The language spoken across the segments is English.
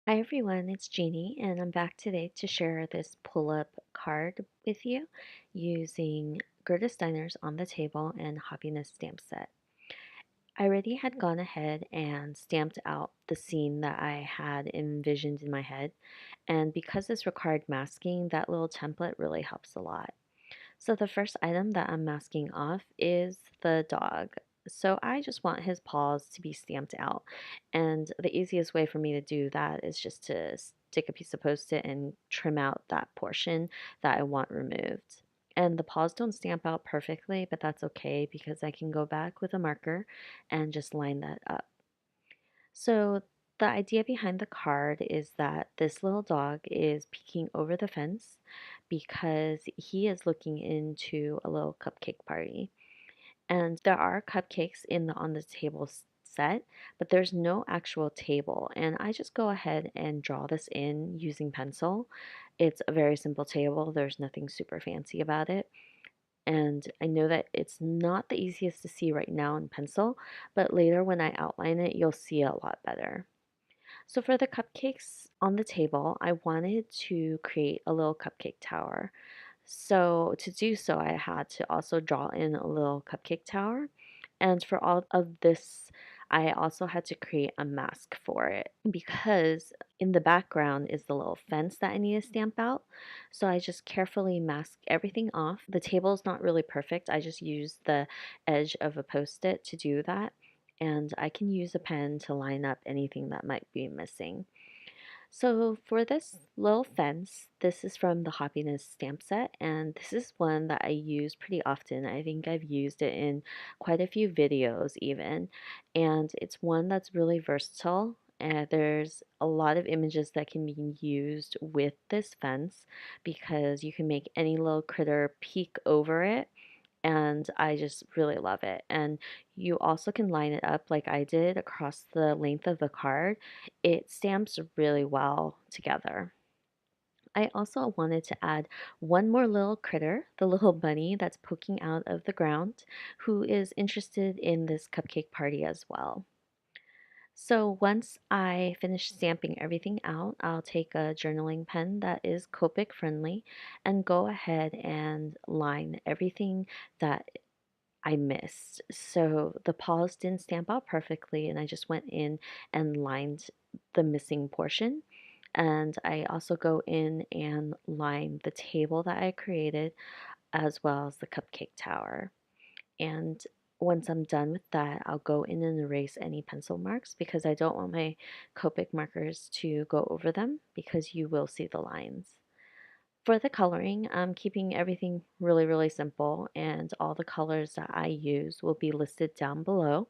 Hi everyone, it's Jeannie, and I'm back today to share this pull-up card with you using Gerda Steiner's On the Table and Hoppiness stamp set. I already had gone ahead and stamped out the scene that I had envisioned in my head, and because this required masking, that little template really helps a lot. So the first item that I'm masking off is the dog. So I just want his paws to be stamped out. And the easiest way for me to do that is just to stick a piece of Post-it and trim out that portion that I want removed. And the paws don't stamp out perfectly, but that's okay because I can go back with a marker and just line that up. So the idea behind the card is that this little dog is peeking over the fence because he is looking into a little cupcake party. And there are cupcakes in the on the table set, but there's no actual table. And I just go ahead and draw this in using pencil. It's a very simple table. There's nothing super fancy about it. And I know that it's not the easiest to see right now in pencil, but later when I outline it, you'll see it a lot better. So for the cupcakes on the table, I wanted to create a little cupcake tower. So to do so, I had to also draw in a little cupcake tower. And for all of this, I also had to create a mask for it because in the background is the little fence that I need to stamp out. So I just carefully mask everything off. The table is not really perfect. I just used the edge of a Post-it to do that. And I can use a pen to line up anything that might be missing. So for this little fence, this is from the Hoppiness stamp set, and this is one that I use pretty often. I think I've used it in quite a few videos even, and it's one that's really versatile. And there's a lot of images that can be used with this fence because you can make any little critter peek over it, and I just really love it. And you also can line it up like I did across the length of the card. It stamps really well together. I also wanted to add one more little critter, the little bunny that's poking out of the ground, who is interested in this cupcake party as well. So once I finish stamping everything out, I'll take a journaling pen that is Copic friendly and go ahead and line everything that I missed. So the paws didn't stamp out perfectly, and I just went in and lined the missing portion. And I also go in and line the table that I created as well as the cupcake tower. And once I'm done with that, I'll go in and erase any pencil marks because I don't want my Copic markers to go over them because you will see the lines. For the coloring, I'm keeping everything really, really simple, and all the colors that I use will be listed down below.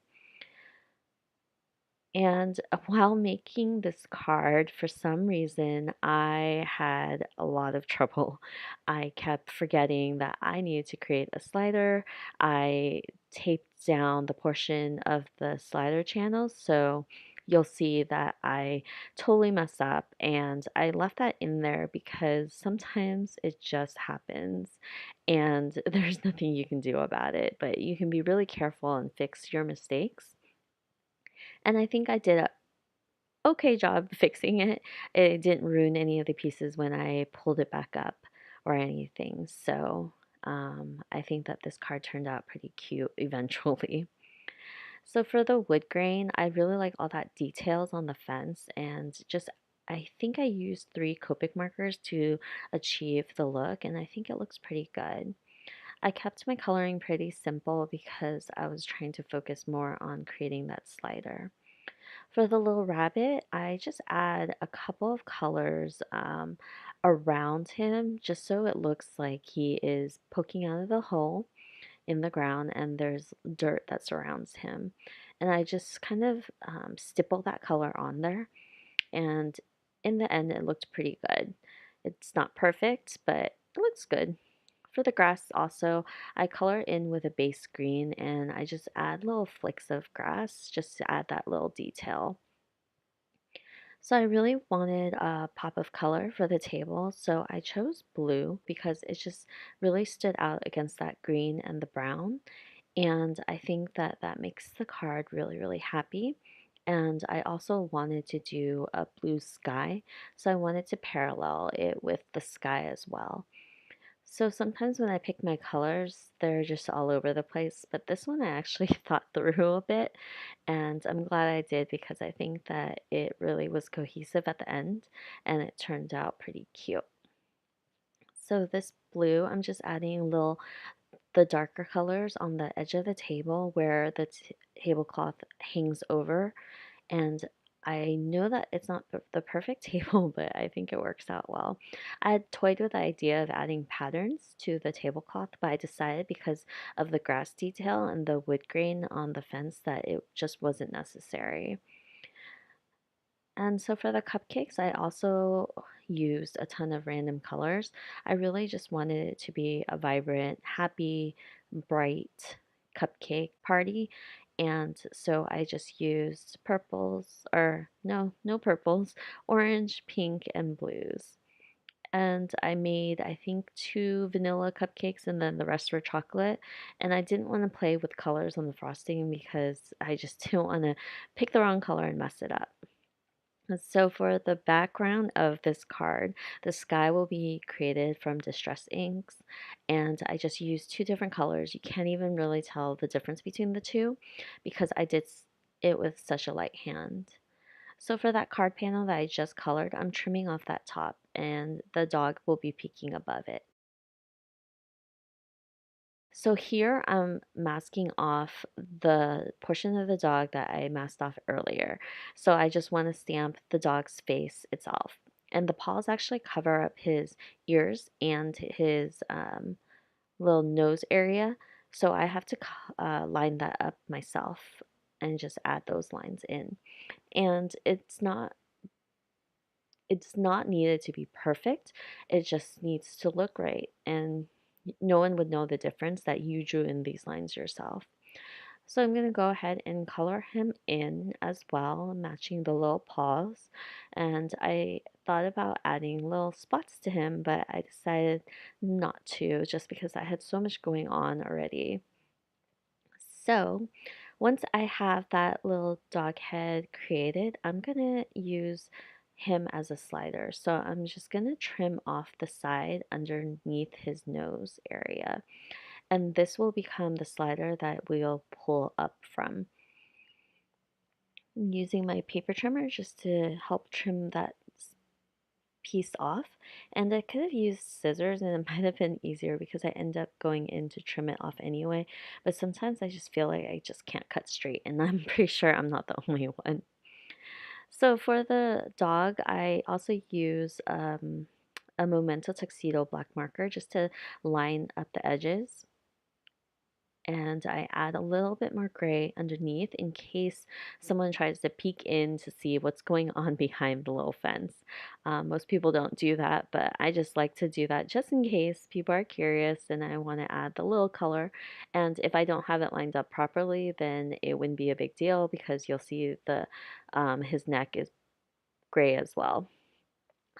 And while making this card, for some reason, I had a lot of trouble. I kept forgetting that I needed to create a slider. I taped down the portion of the slider channels, so you'll see that I totally messed up, and I left that in there because sometimes it just happens and there's nothing you can do about it, but you can be really careful and fix your mistakes. And I think I did a okay job fixing it. It didn't ruin any of the pieces when I pulled it back up or anything. So I think that this card turned out pretty cute eventually. So for the wood grain, I really like all that details on the fence and just I think I used 3 Copic markers to achieve the look, and I think it looks pretty good. I kept my coloring pretty simple because I was trying to focus more on creating that slider. For the little rabbit, I just add a couple of colors around him just so it looks like he is poking out of the hole in the ground and there's dirt that surrounds him. And I just kind of stipple that color on there. And in the end, it looked pretty good. It's not perfect, but it looks good. For the grass also, I color in with a base green and I just add little flicks of grass just to add that little detail. So I really wanted a pop of color for the table, so I chose blue because it just really stood out against that green and the brown. And I think that that makes the card really, really happy. And I also wanted to do a blue sky, so I wanted to parallel it with the sky as well. So sometimes when I pick my colors, they're just all over the place, but this one I actually thought through a bit, and I'm glad I did because I think that it really was cohesive at the end and it turned out pretty cute. So this blue, I'm just adding little the darker colors on the edge of the table where the tablecloth hangs over, and I know that it's not the perfect table, but I think it works out well. I had toyed with the idea of adding patterns to the tablecloth, but I decided because of the grass detail and the wood grain on the fence that it just wasn't necessary. And so for the cupcakes, I also used a ton of random colors. I really just wanted it to be a vibrant, happy, bright cupcake party. And so I just used purples, or no purples, orange, pink, and blues. And I made, I think, two vanilla cupcakes and then the rest were chocolate. And I didn't want to play with colors on the frosting because I just didn't want to pick the wrong color and mess it up. So for the background of this card, the sky will be created from distress inks, and I just used two different colors. You can't even really tell the difference between the two because I did it with such a light hand. So for that card panel that I just colored, I'm trimming off that top and the dog will be peeking above it. So here I'm masking off the portion of the dog that I masked off earlier. So I just want to stamp the dog's face itself. And the paws actually cover up his ears and his little nose area. So I have to line that up myself and just add those lines in. And it's not needed to be perfect. It just needs to look right. And no one would know the difference that you drew in these lines yourself. So I'm going to go ahead and color him in as well, matching the little paws. And I thought about adding little spots to him, but I decided not to just because I had so much going on already. So once I have that little dog head created, I'm going to use him as a slider. So I'm just going to trim off the side underneath his nose area. And this will become the slider that we'll pull up from. I'm using my paper trimmer just to help trim that piece off, and I could have used scissors and it might have been easier because I end up going in to trim it off anyway, but sometimes I just feel like I just can't cut straight, and I'm pretty sure I'm not the only one. So for the dog, I also use a Memento Tuxedo black marker just to line up the edges, and I add a little bit more gray underneath in case someone tries to peek in to see what's going on behind the little fence. Most people don't do that, but I just like to do that just in case people are curious and I want to add the little color. And if I don't have it lined up properly, then it wouldn't be a big deal because you'll see the his neck is gray as well.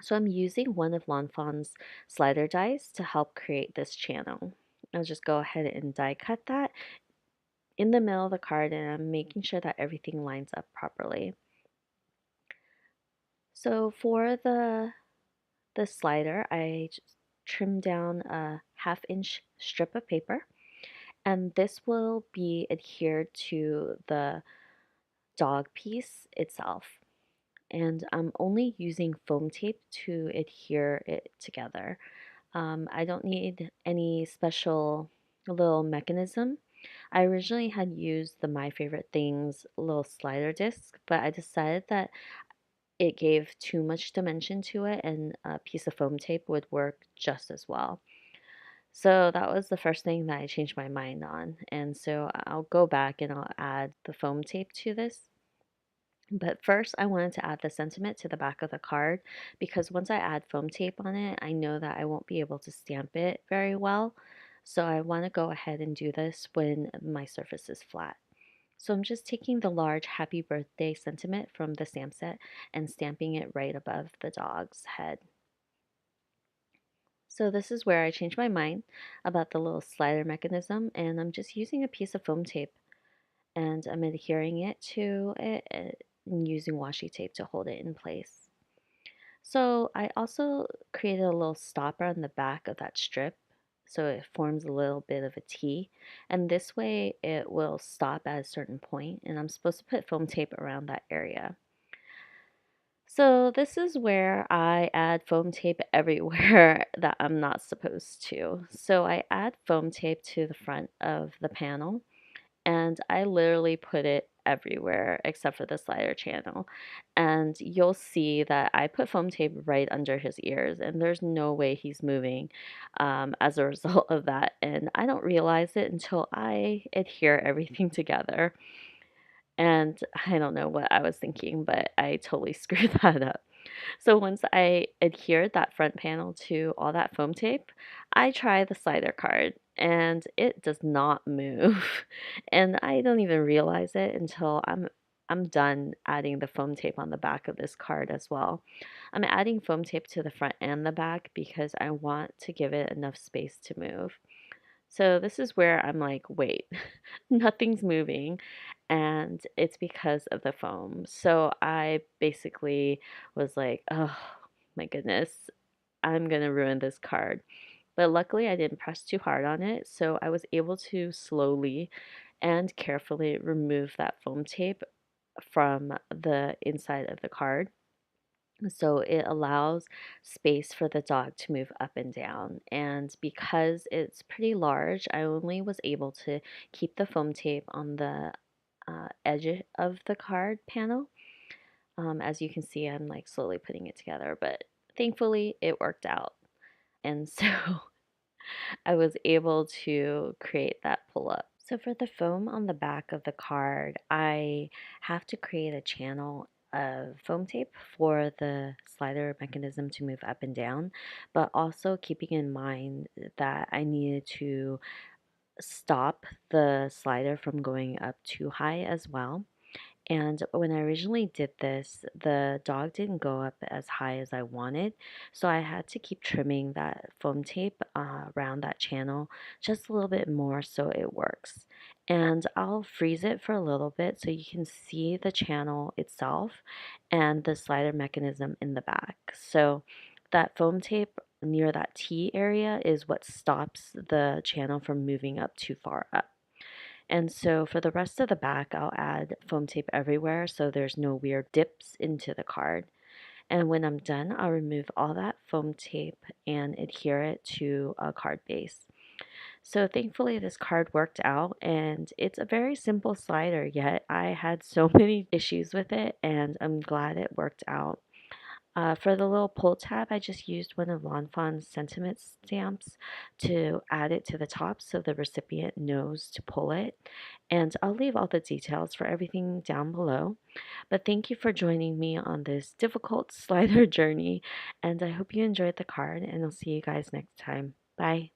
So I'm using one of Lawn Fawn's slider dies to help create this channel. I'll just go ahead and die cut that in the middle of the card, and I'm making sure that everything lines up properly. So for the slider, I just trimmed down a half-inch strip of paper, and this will be adhered to the dog piece itself. And I'm only using foam tape to adhere it together. I don't need any special little mechanism. I originally had used the My Favorite Things little slider disc, but I decided that it gave too much dimension to it and a piece of foam tape would work just as well. So that was the first thing that I changed my mind on. And so I'll go back and I'll add the foam tape to this. But first, I wanted to add the sentiment to the back of the card because once I add foam tape on it, I know that I won't be able to stamp it very well. So I want to go ahead and do this when my surface is flat. So I'm just taking the large happy birthday sentiment from the stamp set and stamping it right above the dog's head. So this is where I changed my mind about the little slider mechanism, and I'm just using a piece of foam tape and I'm adhering it to it and using washi tape to hold it in place. So I also created a little stopper on the back of that strip so it forms a little bit of a T. And this way it will stop at a certain point, and I'm supposed to put foam tape around that area. So this is where I add foam tape everywhere that I'm not supposed to. So I add foam tape to the front of the panel, and I literally put it everywhere except for the slider channel. And you'll see that I put foam tape right under his ears, and there's no way he's moving as a result of that. And I don't realize it until I adhere everything together. And I don't know what I was thinking, but I totally screwed that up. So once I adhered that front panel to all that foam tape, I try the slider card and it does not move. And I don't even realize it until I'm done adding the foam tape on the back of this card as well. I'm adding foam tape to the front and the back because I want to give it enough space to move. So this is where I'm like, wait, nothing's moving, and it's because of the foam. So I basically was like, oh my goodness, I'm gonna ruin this card. But luckily, I didn't press too hard on it, so I was able to slowly and carefully remove that foam tape from the inside of the card. So it allows space for the dog to move up and down. And because it's pretty large, I only was able to keep the foam tape on the edge of the card panel. As you can see, I'm like slowly putting it together, but thankfully it worked out. And so I was able to create that pull up. So for the foam on the back of the card, I have to create a channel of foam tape for the slider mechanism to move up and down, but also keeping in mind that I needed to stop the slider from going up too high as well. And when I originally did this, the dog didn't go up as high as I wanted. So I had to keep trimming that foam tape around that channel just a little bit more so it works. And I'll freeze it for a little bit so you can see the channel itself and the slider mechanism in the back. So that foam tape near that T area is what stops the channel from moving up too far up. And so for the rest of the back, I'll add foam tape everywhere so there's no weird dips into the card. And when I'm done, I'll remove all that foam tape and adhere it to a card base. So thankfully this card worked out, and it's a very simple slider, yet I had so many issues with it, and I'm glad it worked out. For the little pull tab, I just used one of Lawn Fawn's sentiment stamps to add it to the top so the recipient knows to pull it. And I'll leave all the details for everything down below. But thank you for joining me on this difficult slider journey, and I hope you enjoyed the card, and I'll see you guys next time. Bye.